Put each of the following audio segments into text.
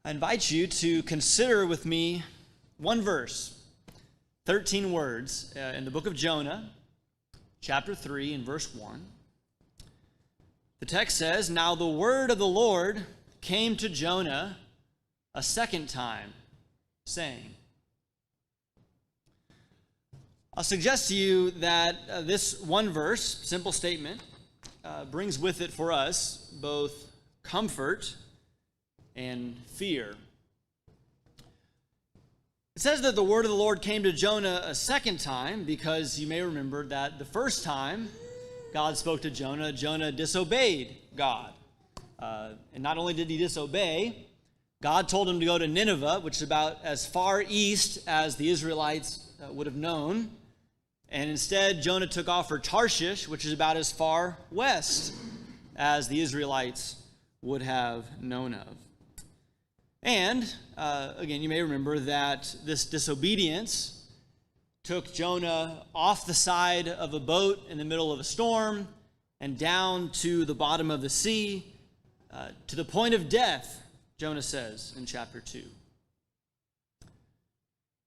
I invite you to consider with me one verse, 13 words in the book of Jonah, chapter 3 and verse 1. The text says, "Now the word of the Lord came to Jonah a second time, saying." I'll suggest to you that this one verse, simple statement, brings with it for us both comfort and fear. It says that the word of the Lord came to Jonah a second time because you may remember that the first time God spoke to Jonah, Jonah disobeyed God. And not only did he disobey, God told him to go to Nineveh, which is about as far east as the Israelites would have known. And instead, Jonah took off for Tarshish, which is about as far west as the Israelites would have known of. And, again, you may remember that this disobedience took Jonah off the side of a boat in the middle of a storm and down to the bottom of the sea, to the point of death, Jonah says in chapter 2.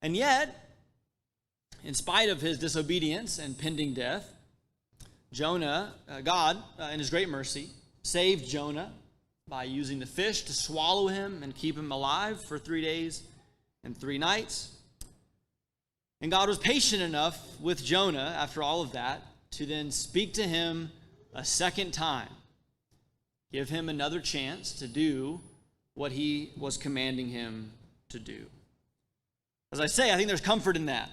And yet, in spite of his disobedience and pending death, God, in his great mercy, saved Jonah by using the fish to swallow him and keep him alive for 3 days and 3 nights. And God was patient enough with Jonah after all of that to then speak to him a second time, give him another chance to do what he was commanding him to do. As I say, I think there's comfort in that.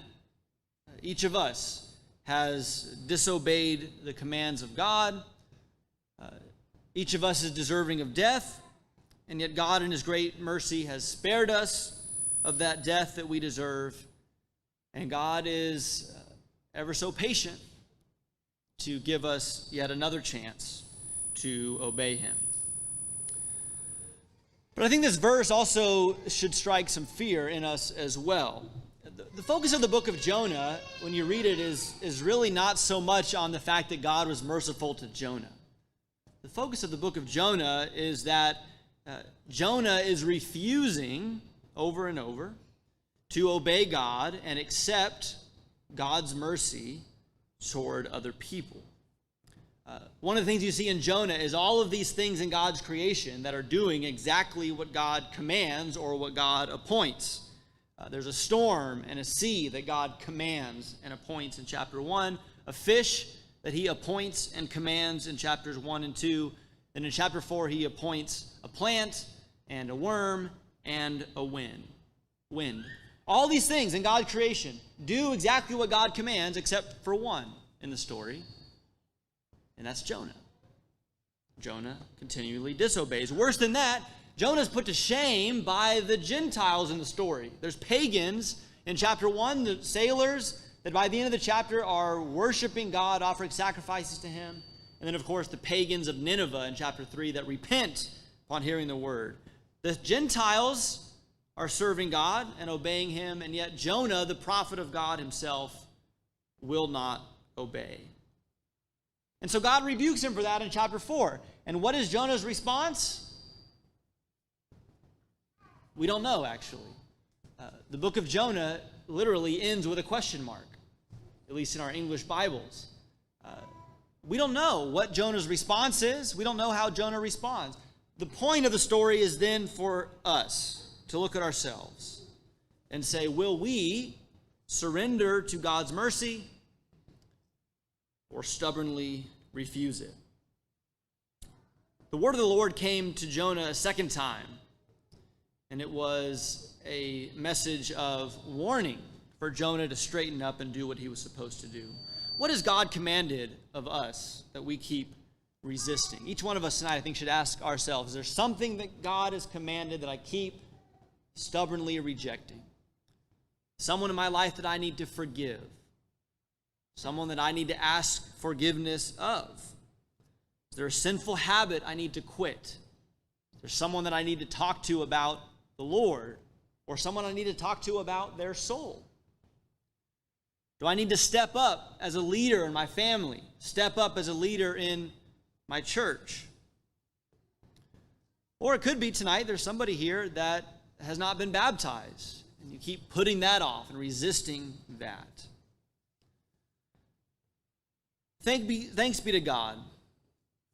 Each of us has disobeyed the commands of God. Each of us is deserving of death, and yet God in his great mercy has spared us of that death that we deserve. And God is ever so patient to give us yet another chance to obey him. But I think this verse also should strike some fear in us as well. The focus of the book of Jonah, when you read it, is really not so much on the fact that God was merciful to Jonah. The focus of the book of Jonah is that Jonah is refusing over and over to obey God and accept God's mercy toward other people. One of the things you see in Jonah is all of these things in God's creation that are doing exactly what God commands or what God appoints. There's a storm and a sea that God commands and appoints in chapter 1, a fish that he appoints and commands in chapters 1 and 2. Then in chapter 4, he appoints a plant and a worm and a wind. All these things in God's creation do exactly what God commands except for one in the story, and that's Jonah. Jonah continually disobeys. Worse than that, Jonah's put to shame by the Gentiles in the story. There's pagans in chapter 1, the sailors, that by the end of the chapter are worshiping God, offering sacrifices to him. And then, of course, the pagans of Nineveh in chapter 3 that repent upon hearing the word. The Gentiles are serving God and obeying him, and yet Jonah, the prophet of God himself, will not obey. And so God rebukes him for that in chapter 4. And what is Jonah's response? We don't know, actually. The book of Jonah literally ends with a question mark, at least in our English Bibles. We don't know what Jonah's response is. We don't know how Jonah responds. The point of the story is then for us to look at ourselves and say, will we surrender to God's mercy or stubbornly refuse it? The word of the Lord came to Jonah a second time, and it was a message of warning for Jonah to straighten up and do what he was supposed to do. What has God commanded of us that we keep resisting? Each one of us tonight, I think, should ask ourselves, is there something that God has commanded that I keep stubbornly rejecting? Someone in my life that I need to forgive? Someone that I need to ask forgiveness of? Is there a sinful habit I need to quit? Is there someone that I need to talk to about the Lord? Or someone I need to talk to about their soul? Do I need to step up as a leader in my family? Step up as a leader in my church? Or it could be tonight there's somebody here that has not been baptized, and you keep putting that off and resisting that. Thanks be to God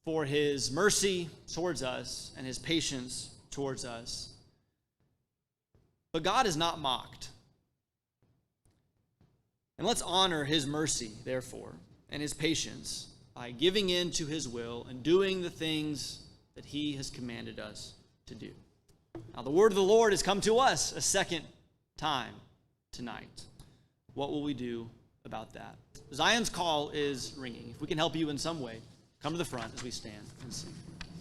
for his mercy towards us and his patience towards us. But God is not mocked. And let's honor his mercy, therefore, and his patience by giving in to his will and doing the things that he has commanded us to do. Now, the word of the Lord has come to us a second time tonight. What will we do about that? Zion's call is ringing. If we can help you in some way, come to the front as we stand and sing.